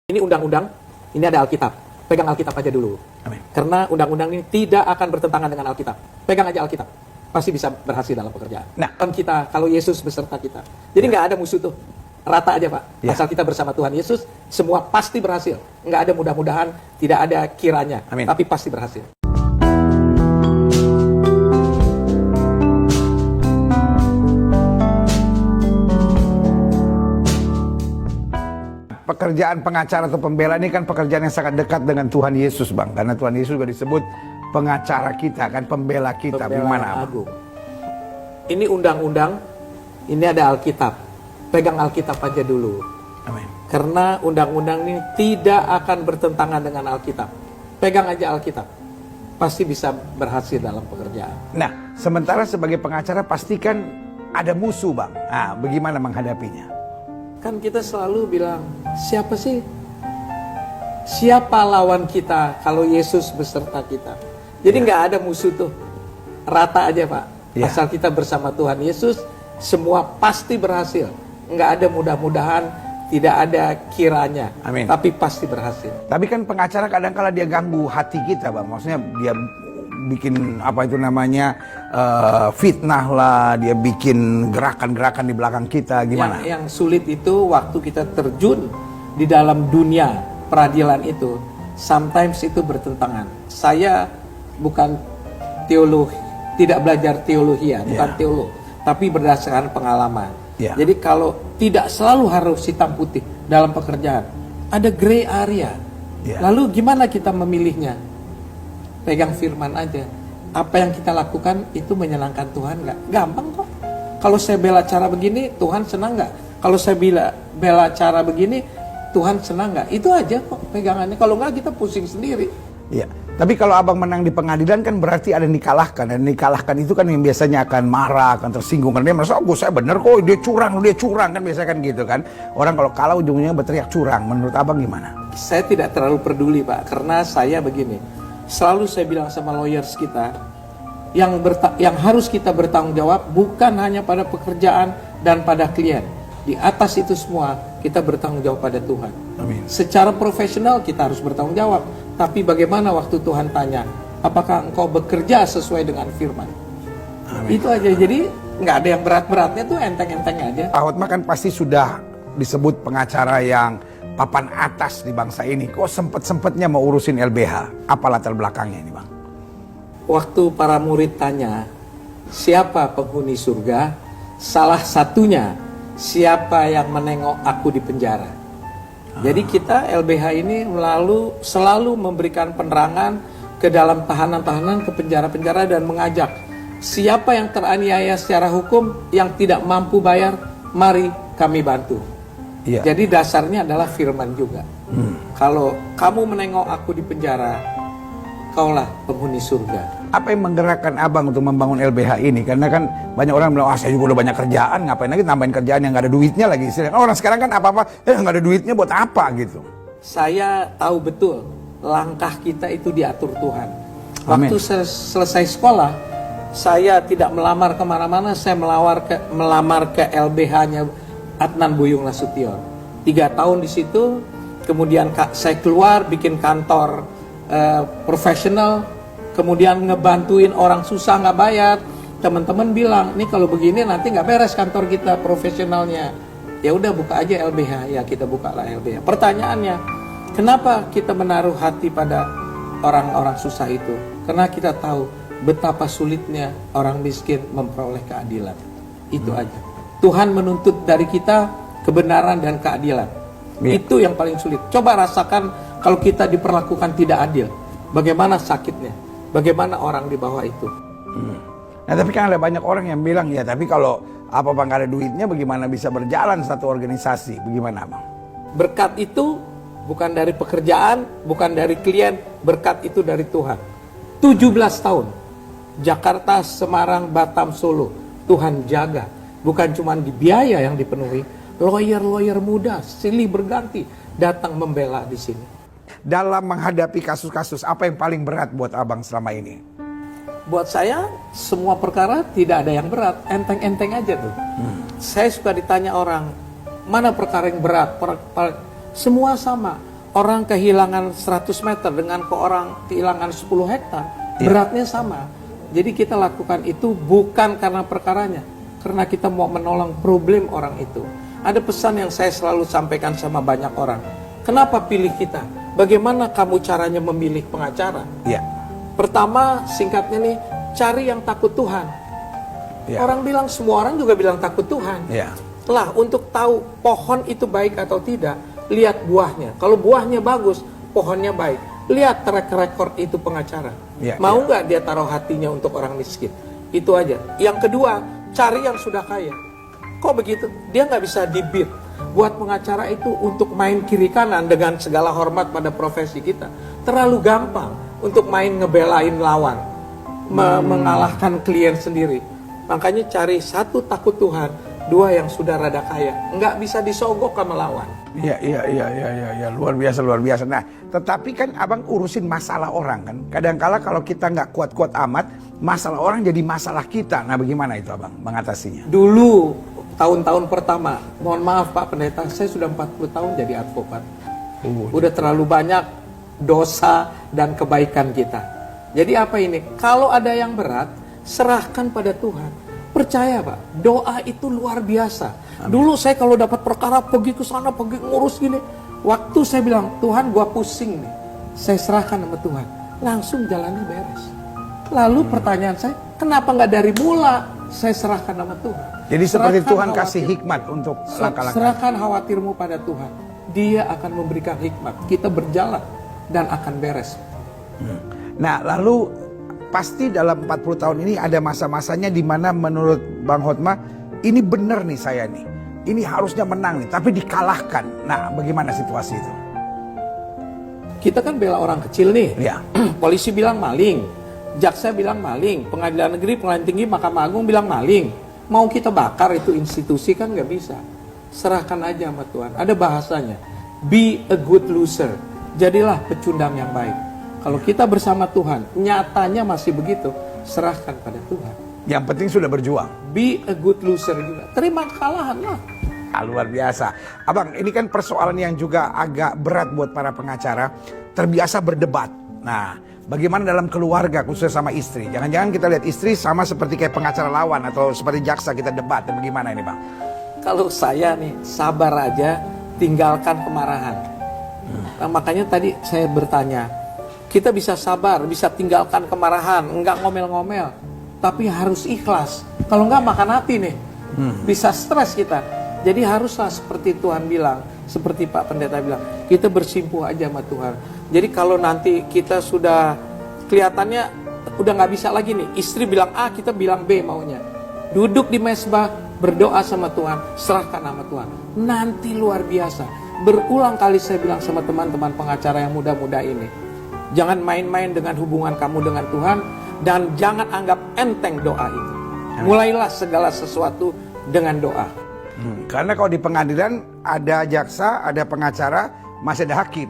Ini undang-undang, ini ada Alkitab. Pegang Alkitab aja dulu. Amin. Karena undang-undang ini tidak akan bertentangan dengan Alkitab. Pegang aja Alkitab. Pasti bisa berhasil dalam pekerjaan. Nah. Kan kita, kalau Yesus beserta kita. Jadi nggak ada musuh tuh. Rata aja Pak. Ya. Asal kita bersama Tuhan Yesus, semua pasti berhasil. Nggak ada mudah-mudahan, tidak ada kiranya. Amin. Tapi pasti berhasil. Pekerjaan pengacara atau pembela ini kan pekerjaan yang sangat dekat dengan Tuhan Yesus, Bang. Karena Tuhan Yesus juga disebut pengacara kita, kan pembela kita. Pembela Gimana, yang Bang? agung. Ini undang-undang, ini ada Alkitab. Pegang Alkitab aja dulu. Amin. Karena undang-undang ini tidak akan bertentangan dengan Alkitab. Pegang aja Alkitab. Pasti bisa berhasil dalam pekerjaan. Nah, sementara sebagai pengacara pastikan ada musuh, Bang. Nah, bagaimana menghadapinya? Kan kita selalu bilang, siapa sih? Siapa lawan kita kalau Yesus beserta kita? Jadi nggak ada musuh tuh. Rata aja Pak. Ya. Asal kita bersama Tuhan Yesus, semua pasti berhasil. Nggak ada mudah-mudahan, tidak ada kiranya. Amin. Tapi pasti berhasil. Tapi kan pengacara kadang-kala dia ganggu hati kita, Bang. Maksudnya dia bikin apa itu namanya fitnah lah, dia bikin gerakan-gerakan di belakang kita. Gimana? Yang sulit itu waktu kita terjun di dalam dunia peradilan itu, sometimes itu bertentangan. Saya bukan teolog, tidak belajar teologi ya, bukan teolog, tapi berdasarkan pengalaman. Ya. Jadi kalau tidak selalu harus hitam putih dalam pekerjaan, ada gray area. Ya. Lalu gimana kita memilihnya? Pegang firman aja. Apa yang kita lakukan itu menyenangkan Tuhan nggak? Gampang kok. Kalau saya bela cara begini, Tuhan senang nggak? Kalau saya bela cara begini, Tuhan senang nggak? Itu aja kok pegangannya. Kalau nggak kita pusing sendiri. Iya. Tapi kalau abang menang di pengadilan kan berarti ada yang dikalahkan. Dan yang dikalahkan itu kan yang biasanya akan marah, akan tersinggung. Karena dia merasa, oh saya bener kok, dia curang kan biasanya kan gitu kan. Orang kalau kalah ujungnya berteriak curang. Menurut abang gimana? Saya tidak terlalu peduli Pak, karena saya begini. Selalu saya bilang sama lawyers kita, yang harus kita bertanggung jawab bukan hanya pada pekerjaan dan pada klien. Di atas itu semua kita bertanggung jawab pada Tuhan. Amin. Secara profesional kita harus bertanggung jawab. Tapi bagaimana waktu Tuhan tanya, apakah engkau bekerja sesuai dengan firman? Amin. Itu aja. Jadi nggak ada yang berat-beratnya tuh, enteng-enteng aja. Pak Hotma kan pasti sudah disebut pengacara yang papan atas di bangsa ini. Kok sempet-sempetnya mau urusin LBH? Apa latar belakangnya ini, Bang? Waktu para murid tanya, siapa penghuni surga? Salah satunya, siapa yang menengok aku di penjara? Jadi kita LBH ini selalu memberikan penerangan ke dalam tahanan-tahanan, ke penjara-penjara, dan mengajak siapa yang teraniaya secara hukum, yang tidak mampu bayar, mari kami bantu. Iya. Jadi dasarnya adalah firman juga. Kalau kamu menengok aku di penjara, kaulah penghuni surga. Apa yang menggerakkan abang untuk membangun LBH ini? Karena kan banyak orang bilang, saya juga udah banyak kerjaan, ngapain lagi tambahin kerjaan yang gak ada duitnya lagi. Orang sekarang kan apa-apa, gak ada duitnya buat apa gitu. Saya tahu betul langkah kita itu diatur Tuhan. Amin. Waktu saya selesai sekolah, saya tidak melamar kemana-mana, saya melamar ke LBH-nya Adnan Buyung Nasution. 3 tahun di situ, kemudian saya keluar bikin kantor profesional. Kemudian ngebantuin orang susah nggak bayar. Teman-teman bilang, nih kalau begini nanti nggak beres kantor kita profesionalnya. Ya udah buka aja LBH, ya kita buka lah LBH. Pertanyaannya, kenapa kita menaruh hati pada orang-orang susah itu? Karena kita tahu betapa sulitnya orang miskin memperoleh keadilan. Itu aja. Tuhan menuntut dari kita kebenaran dan keadilan. Itu yang paling sulit. Coba rasakan kalau kita diperlakukan tidak adil. Bagaimana sakitnya? Bagaimana orang di bawah itu? Nah tapi kan ada banyak orang yang bilang, ya tapi kalau apa-apa nggak ada duitnya bagaimana bisa berjalan satu organisasi? Bagaimana, Bang? Berkat itu bukan dari pekerjaan, bukan dari klien, berkat itu dari Tuhan. 17 tahun, Jakarta, Semarang, Batam, Solo, Tuhan jaga. Bukan cuma di biaya yang dipenuhi, lawyer-lawyer muda silih berganti datang membela di sini. Dalam menghadapi kasus-kasus, apa yang paling berat buat abang selama ini? Buat saya, semua perkara tidak ada yang berat, enteng-enteng aja tuh. Saya suka ditanya orang, mana perkara yang berat? Semua sama. Orang kehilangan 100 meter dengan orang kehilangan 10 hektar, beratnya sama. Jadi kita lakukan itu bukan karena perkaranya, karena kita mau menolong problem orang itu. Ada pesan yang saya selalu sampaikan sama banyak orang. Kenapa pilih kita? Bagaimana kamu caranya memilih pengacara? Ya. Pertama, singkatnya nih, cari yang takut Tuhan. Ya. Orang bilang, semua orang juga bilang takut Tuhan. Ya. Lah, untuk tahu pohon itu baik atau tidak, lihat buahnya. Kalau buahnya bagus, pohonnya baik. Lihat track record itu pengacara. Ya, Mau nggak dia taruh hatinya untuk orang miskin? Itu aja. Yang kedua, cari yang sudah kaya. Kok begitu? Dia nggak bisa dibit. Buat pengacara itu untuk main kiri kanan dengan segala hormat pada profesi kita. Terlalu gampang untuk main ngebelain lawan. Mengalahkan klien sendiri. Makanya cari satu takut Tuhan, dua yang sudah rada kaya. Nggak bisa disogok sama lawan. Iya, luar biasa. Nah, tetapi kan abang urusin masalah orang kan. Kadangkala kalau kita nggak kuat-kuat amat, masalah orang jadi masalah kita. Nah, bagaimana itu abang mengatasinya? Dulu, tahun-tahun pertama, mohon maaf Pak Pendeta, saya sudah 40 tahun jadi advokat. Udah terlalu banyak dosa dan kebaikan kita. Jadi apa ini? Kalau ada yang berat, serahkan pada Tuhan. Percaya Pak, doa itu luar biasa. Amin. Dulu saya kalau dapat perkara pergi ke sana, pergi ngurus gini. Waktu saya bilang, Tuhan gua pusing nih. Saya serahkan sama Tuhan. Langsung jalannya beres. Lalu pertanyaan saya, kenapa nggak dari mula saya serahkan sama Tuhan? Jadi seperti Tuhan kasih hikmat untuk langkah-langkah. Serahkan khawatirmu pada Tuhan. Dia akan memberikan hikmat. Kita berjalan dan akan beres. Nah, lalu pasti dalam 40 tahun ini ada masa-masanya di mana menurut Bang Hotma, ini benar nih saya nih. Ini harusnya menang nih, tapi dikalahkan. Nah, bagaimana situasi itu? Kita kan bela orang kecil nih. Ya. Polisi bilang maling, jaksa bilang maling, pengadilan negeri, pengadilan tinggi, Mahkamah Agung bilang maling. Mau kita bakar itu institusi kan nggak bisa. Serahkan aja sama Tuhan. Ada bahasanya, be a good loser. Jadilah pecundang yang baik. Kalau kita bersama Tuhan, nyatanya masih begitu, serahkan pada Tuhan. Yang penting sudah berjuang. Be a good loser juga. Terima kekalahan lah. Luar biasa. Abang, ini kan persoalan yang juga agak berat buat para pengacara. Terbiasa berdebat. Nah, bagaimana dalam keluarga khususnya sama istri? Jangan-jangan kita lihat istri sama seperti kayak pengacara lawan atau seperti jaksa kita debat. Dan bagaimana ini Bang? Kalau saya nih, sabar aja, tinggalkan kemarahan. Nah, makanya tadi saya bertanya, kita bisa sabar, bisa tinggalkan kemarahan, enggak ngomel-ngomel, tapi harus ikhlas. Kalau enggak makan hati nih, bisa stres kita. Jadi haruslah seperti Tuhan bilang, seperti Pak Pendeta bilang, kita bersimpuh aja sama Tuhan. Jadi kalau nanti kita sudah kelihatannya udah nggak bisa lagi nih, istri bilang A, kita bilang B maunya. Duduk di mesbah, berdoa sama Tuhan, serahkan sama Tuhan. Nanti luar biasa. Berulang kali saya bilang sama teman-teman pengacara yang muda-muda ini, jangan main-main dengan hubungan kamu dengan Tuhan, dan jangan anggap enteng doa itu. Mulailah segala sesuatu dengan doa. Karena kalau di pengadilan ada jaksa, ada pengacara, masih ada hakim.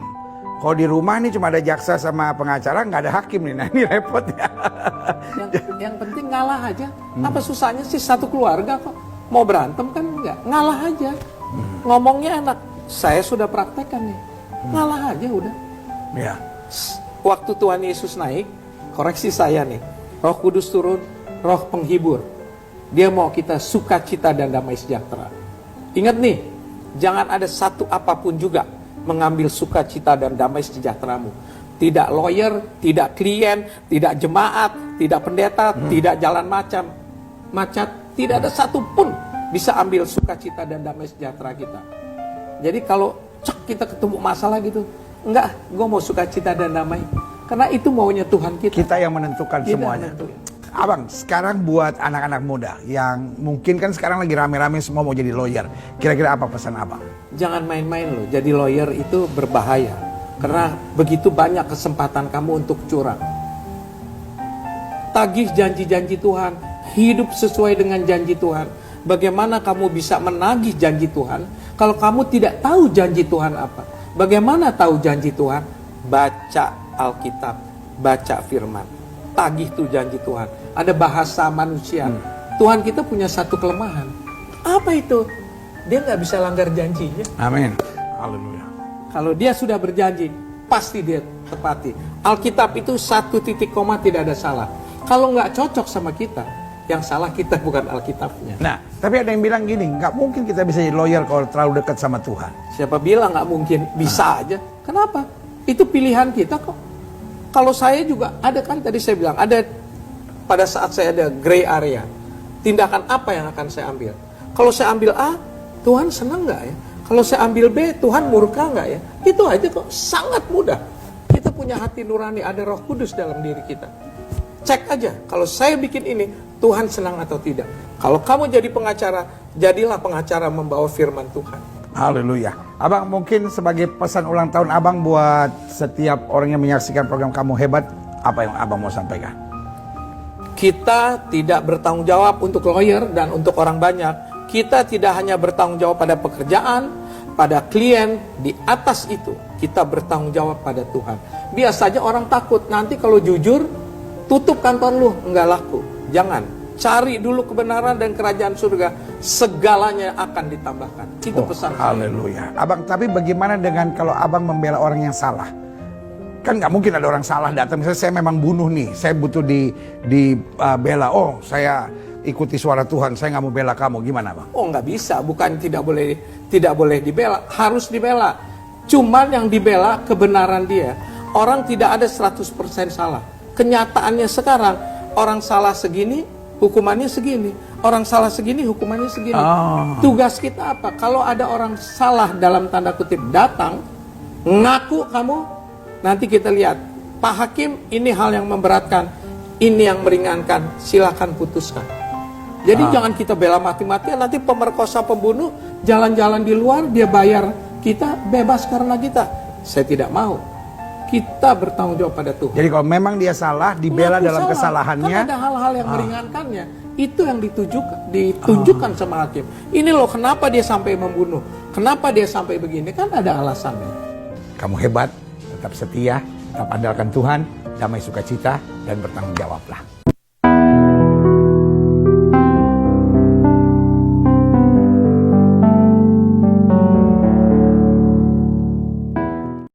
Kalau di rumah nih cuma ada jaksa sama pengacara, nggak ada hakim nih. Nah ini repot ya. Yang penting ngalah aja. Apa susahnya sih, satu keluarga kok. Mau berantem kan enggak, ngalah aja. Ngomongnya enak. Saya sudah praktekkan nih. Ngalah aja udah. Ya. Waktu Tuhan Yesus naik, koreksi saya nih, Roh Kudus turun, Roh penghibur. Dia mau kita sukacita dan damai sejahtera. Ingat nih, jangan ada satu apapun juga mengambil sukacita dan damai sejahteramu. Tidak lawyer, tidak klien, tidak jemaat, tidak pendeta, tidak jalan macet, tidak ada satupun bisa ambil sukacita dan damai sejahtera kita. Jadi kalau kita ketemu masalah gitu, enggak, gue mau sukacita dan damai. Karena itu maunya Tuhan kita. Kita yang menentukan semuanya. Abang, sekarang buat anak-anak muda yang mungkin kan sekarang lagi rame-rame semua mau jadi lawyer. Kira-kira apa pesan abang? Jangan main-main loh, jadi lawyer itu berbahaya. Karena begitu banyak kesempatan kamu untuk curang. Tagih janji-janji Tuhan, hidup sesuai dengan janji Tuhan. Bagaimana kamu bisa menagih janji Tuhan kalau kamu tidak tahu janji Tuhan apa? Bagaimana tahu janji Tuhan? Baca Alkitab, baca firman. Tagih tuh janji Tuhan. Ada bahasa manusia. Tuhan kita punya satu kelemahan. Apa itu? Dia nggak bisa langgar janjinya. Amin. Haleluya. Kalau dia sudah berjanji, pasti dia tepati. Alkitab itu 1 titik koma tidak ada salah. Kalau nggak cocok sama kita, yang salah kita bukan Alkitabnya. Nah, tapi ada yang bilang gini, nggak mungkin kita bisa jadi lawyer kalau terlalu dekat sama Tuhan. Siapa bilang nggak mungkin? Bisa aja. Kenapa? Itu pilihan kita kok. Kalau saya juga ada kan tadi saya bilang, ada pada saat saya ada gray area. Tindakan apa yang akan saya ambil? Kalau saya ambil A, Tuhan senang nggak ya? Kalau saya ambil B, Tuhan murka nggak ya? Itu aja kok, sangat mudah. Kita punya hati nurani, ada Roh Kudus dalam diri kita. Cek aja, kalau saya bikin ini, Tuhan senang atau tidak. Kalau kamu jadi pengacara, jadilah pengacara membawa firman Tuhan. Haleluya. Abang, mungkin sebagai pesan ulang tahun Abang buat setiap orang yang menyaksikan program Kamu Hebat, apa yang Abang mau sampaikan? Kita tidak bertanggung jawab untuk lawyer dan untuk orang banyak. Kita tidak hanya bertanggung jawab pada pekerjaan, pada klien. Di atas itu, kita bertanggung jawab pada Tuhan. Biasanya orang takut, nanti kalau jujur, tutup kantor lu, enggak laku. Jangan. Cari dulu kebenaran dan kerajaan surga, segalanya akan ditambahkan. Itu pesan. Haleluya. Abang, tapi bagaimana dengan kalau Abang membela orang yang salah? Kan nggak mungkin ada orang salah datang, misalnya saya memang bunuh nih, saya butuh dibela. Oh, saya ikuti suara Tuhan, saya nggak mau bela kamu, gimana Bang? Oh, nggak bisa, bukan tidak boleh dibela, harus dibela. Cuman yang dibela kebenaran dia. Orang tidak ada 100% salah. Kenyataannya sekarang, orang salah segini, hukumannya segini. Orang salah segini, hukumannya segini. Tugas kita apa? Kalau ada orang salah dalam tanda kutip datang, ngaku kamu, nanti kita lihat, Pak Hakim ini hal yang memberatkan, ini yang meringankan, silakan putuskan. Jadi jangan kita bela mati-matian, nanti pemerkosa pembunuh jalan-jalan di luar, dia bayar kita, bebas karena kita. Saya tidak mau. Kita bertanggung jawab pada Tuhan. Jadi kalau memang dia salah, dibela dalam kesalahannya. Kan ada hal-hal yang meringankannya. Itu yang ditunjukkan sama hakim. Ini loh kenapa dia sampai membunuh. Kenapa dia sampai begini. Kan ada alasannya. Kamu hebat, tetap setia, tetap andalkan Tuhan, damai sukacita, dan bertanggung jawablah.